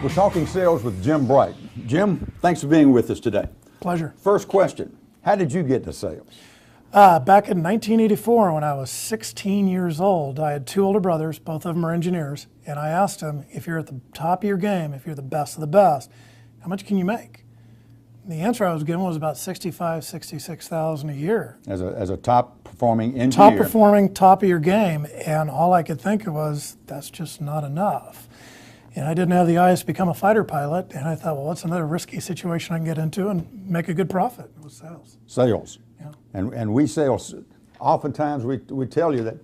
We're talking sales with Jim Bright. Jim, thanks for being with us today. Pleasure. First question, how did you get into sales? Back in 1984, when I was 16 years old, I had two older brothers, both of them are engineers, and I asked them, if you're at the top of your game, if you're the best of the best, how much can you make? And the answer I was given was about $65,000, $66,000 a year. As a top performing engineer? Top performing, top of your game, and all I could think of was, that's just not enough. And I didn't have the eyes to become a fighter pilot, and I thought, well, what's another risky situation I can get into and make a good profit? It was sales. Sales. Yeah. And we sales, oftentimes we tell you that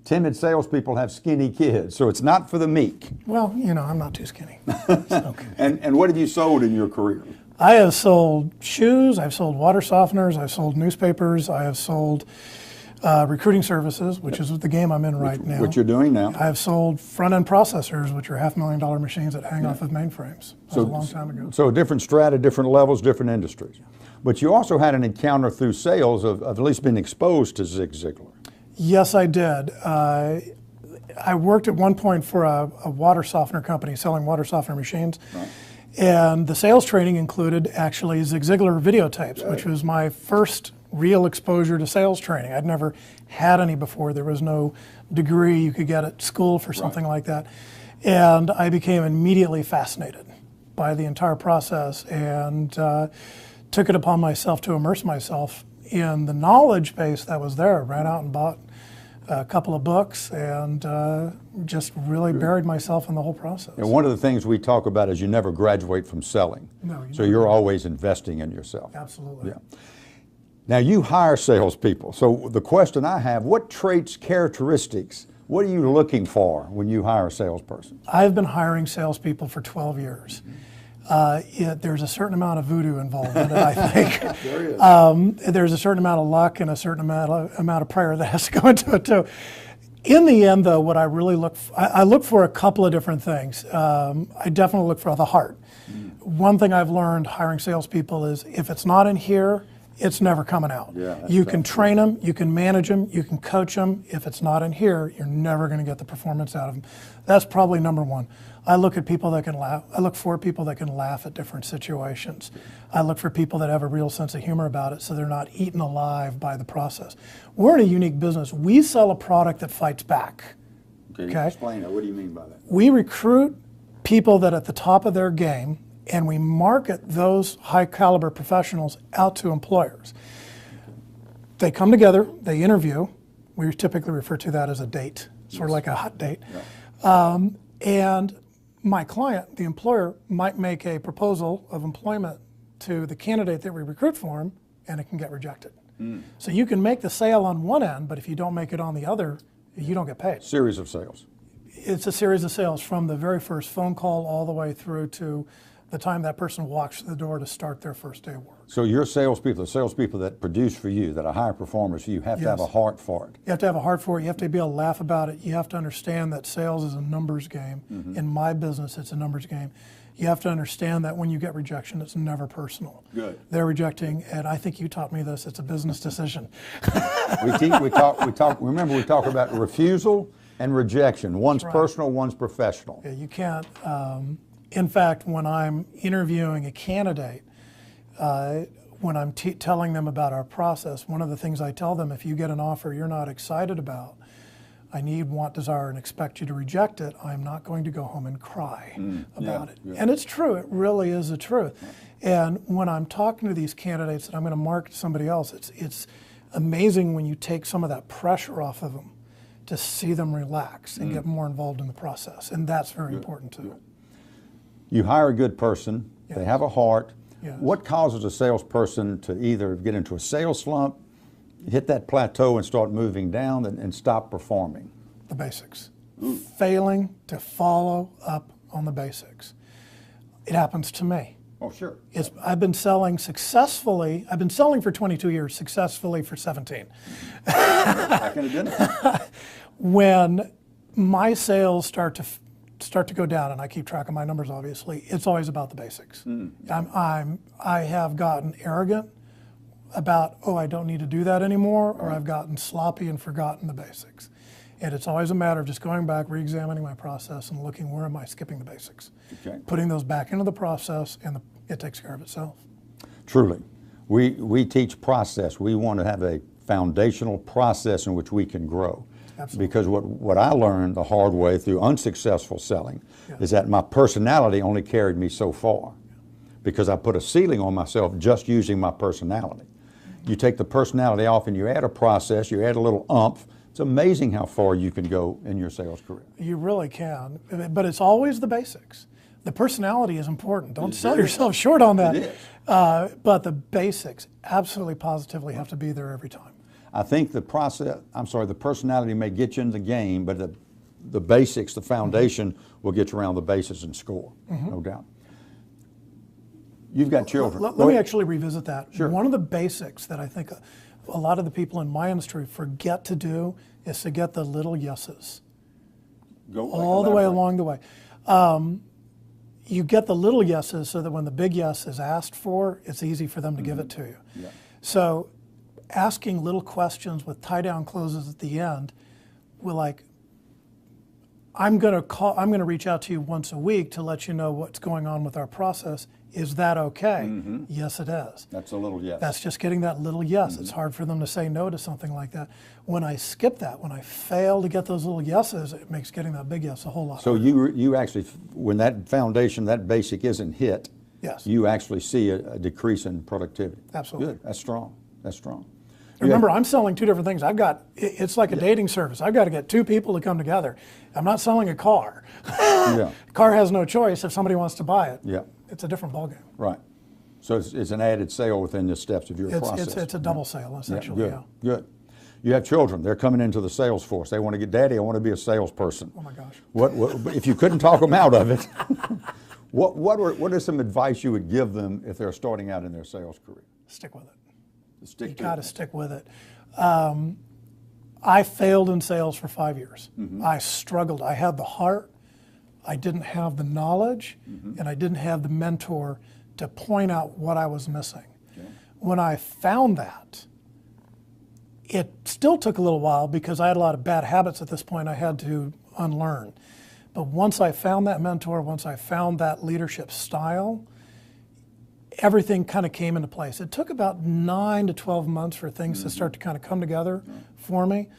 timid salespeople have skinny kids, so it's not for the meek. Well, you know, I'm not too skinny. Okay. And what have you sold in your career? I have sold shoes, I've sold water softeners, I've sold newspapers, I have sold recruiting services, which is the game I'm in right now. What you're doing now. I've sold front-end processors, which are $500,000 machines that hang off of mainframes. That was a long time ago. So different strata, different levels, different industries. But you also had an encounter through sales of at least being exposed to Zig Ziglar. Yes, I did. I worked at one point for a water softener company selling water softener machines. Right. And the sales training included actually Zig Ziglar videotapes, right, which was my first real exposure to sales training. I'd never had any before. There was no degree you could get at school for something like that. And I became immediately fascinated by the entire process and took it upon myself to immerse myself in the knowledge base that was there. Ran out and bought a couple of books and just really buried myself in the whole process. And one of the things we talk about is you never graduate from selling. No, so you're always investing in yourself. Absolutely. Yeah. Now you hire salespeople. So the question I have, what traits, characteristics, what are you looking for when you hire a salesperson? I've been hiring salespeople for 12 years. There's a certain amount of voodoo involved in it, I think. There is. There's a certain amount of luck and a certain amount of prayer that has to go into it too. In the end, though, what I really I look for a couple of different things. I definitely look for the heart. One thing I've learned hiring salespeople is if it's not in here, it's never coming out. Yeah, you can train them, you can manage them, you can coach them. If it's not in here, you're never going to get the performance out of them. That's probably number one. I look at people that can laugh. I look for people that can laugh at different situations. I look for people that have a real sense of humor about it so they're not eaten alive by the process. We're in a unique business. We sell a product that fights back. Okay? Explain that. What do you mean by that? We recruit people that are at the top of their game, and we market those high caliber professionals out to employers. They come together, they interview. We typically refer to that as a date, sort of like a hot date. Yeah. And my client, the employer, might make a proposal of employment to the candidate that we recruit for him, and it can get rejected. So you can make the sale on one end, but if you don't make it on the other, you don't get paid. Series of sales. It's a series of sales from the very first phone call all the way through to the time that person walks through the door to start their first day of work. So your salespeople, the salespeople that produce for you, that are high performers for you, have to have a heart for it. You have to have a heart for it. You have to be able to laugh about it. You have to understand that sales is a numbers game. In my business, it's a numbers game. You have to understand that when you get rejection, it's never personal. Good. They're rejecting, and I think you taught me this, it's a business decision. Remember we talk about refusal and rejection. One's personal, one's professional. Yeah, you can't. In fact, when I'm interviewing a candidate, when I'm telling them about our process, one of the things I tell them, if you get an offer you're not excited about, I need, want, desire, and expect you to reject it, I'm not going to go home and cry about it. Yeah. And it's true, it really is the truth. And when I'm talking to these candidates that I'm going to market to somebody else, it's amazing when you take some of that pressure off of them to see them relax and get more involved in the process. And that's very important too. You hire a good person, they have a heart. Yes. What causes a salesperson to either get into a sales slump, hit that plateau and start moving down and stop performing? The basics. Failing to follow up on the basics. It happens to me. Oh, sure. I've been selling successfully. I've been selling for 22 years, successfully for 17. I can identify. When my sales start to go down, and I keep track of my numbers, obviously, it's always about the basics. I have gotten arrogant about, oh, I don't need to do that anymore, or I've gotten sloppy and forgotten the basics. And it's always a matter of just going back, re-examining my process and looking where am I skipping the basics. Okay. Putting those back into the process, and it takes care of itself. Truly. We teach process. We want to have a foundational process in which we can grow. Absolutely. Because what I learned the hard way through unsuccessful selling is that my personality only carried me so far, because I put a ceiling on myself just using my personality. You take the personality off and you add a process, you add a little oomph. It's amazing how far you can go in your sales career. You really can, but it's always the basics. The personality is important. Don't sell yourself short on that. It is. But the basics absolutely positively have to be there every time. I think the personality may get you in the game, but the basics, the foundation will get you around the bases and score, no doubt. You've got children. Let me actually revisit that. Sure. One of the basics that I think a lot of the people in my industry forget to do is to get the little yeses. All the way along the way. You get the little yeses so that when the big yes is asked for, it's easy for them to give it to you. Yeah. So asking little questions with tie-down closes at the end, we're like, I'm going to reach out to you once a week to let you know what's going on with our process. Is that okay? Yes, it is. That's a little yes. That's just getting that little yes. It's hard for them to say no to something like that. When I skip that, when I fail to get those little yeses, it makes getting that big yes a whole lot harder. So you actually, when that foundation, that basic isn't hit, Yes. you actually see a decrease in productivity. Absolutely. Good. That's strong. That's strong. Remember, I'm selling two different things. It's like a dating service. I've got to get two people to come together. I'm not selling a car. Yeah. Car has no choice if somebody wants to buy it. Yeah. It's a different ballgame. Right. So it's an added sale within the steps of your process. It's a double sale, essentially. Good. Good. You have children. They're coming into the sales force. They want to get, Daddy, I want to be a salesperson. Oh my gosh. What if you couldn't talk them out of it? What is some advice you would give them if they're starting out in their sales career? Stick with it. You Got to stick with it. I failed in sales for 5 years. I struggled. I had the heart. I didn't have the knowledge, and I didn't have the mentor to point out what I was missing. Okay. When I found that, it still took a little while because I had a lot of bad habits at this point I had to unlearn. But once I found that mentor, once I found that leadership style, everything kind of came into place. It took about 9 to 12 months for things to start to kind of come together for me.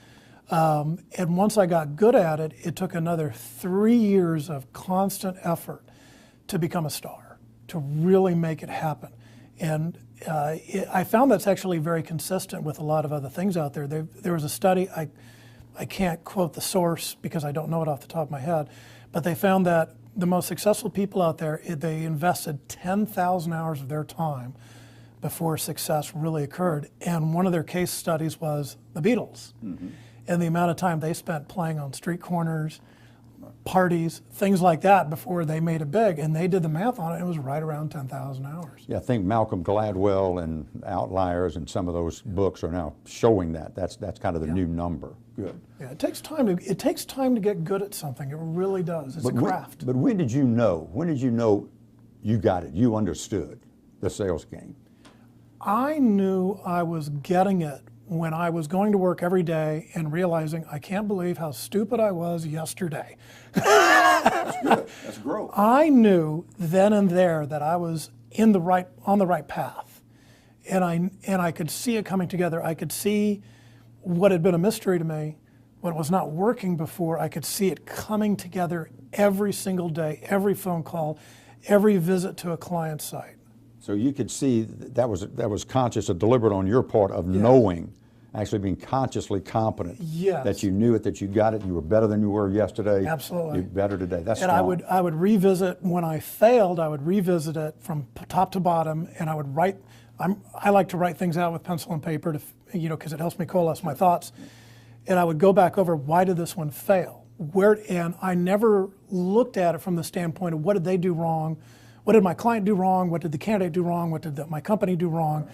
And once I got good at it, it took another 3 years of constant effort to become a star, to really make it happen. And I found that's actually very consistent with a lot of other things out there. There was a study, I can't quote the source because I don't know it off the top of my head, but they found that the most successful people out there, they invested 10,000 hours of their time before success really occurred. And one of their case studies was the Beatles. And the amount of time they spent playing on street corners, parties, things like that before they made it big. And they did the math on it, and it was right around 10,000 hours. Yeah, I think Malcolm Gladwell and Outliers and some of those books are now showing that. That's kind of the new number. Good. Yeah, it takes time to get good at something. It really does. It's a craft. But when did you know? When did you know you got it? You understood the sales game? I knew I was getting it when I was going to work every day and realizing I can't believe how stupid I was yesterday. That's good. That's growth. I knew then and there that I was on the right path, and I could see it coming together. I could see what had been a mystery to me, what was not working before. I could see it coming together every single day, every phone call, every visit to a client site. So you could see that was conscious, a deliberate on your part of knowing, actually being consciously competent. Yes. That you knew it, that you got it, you were better than you were yesterday. Absolutely. You're better today. That's and strong. I would revisit when I failed. I would revisit it from top to bottom, and I would write. I like to write things out with pencil and paper to, because it helps me coalesce my thoughts. And I would go back over, why did this one fail? And I never looked at it from the standpoint of what did they do wrong, what did my client do wrong, what did the candidate do wrong, what did my company do wrong.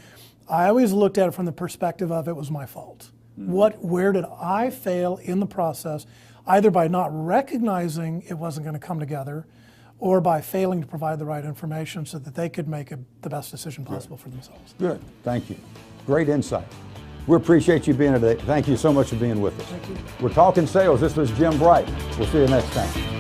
I always looked at it from the perspective of it was my fault. Where did I fail in the process, either by not recognizing it wasn't going to come together, or by failing to provide the right information so that they could make the best decision possible for themselves. Good. Thank you. Great insight. We appreciate you being here today. Thank you so much for being with us. Thank you. We're talking sales. This was Jim Bright. We'll see you next time.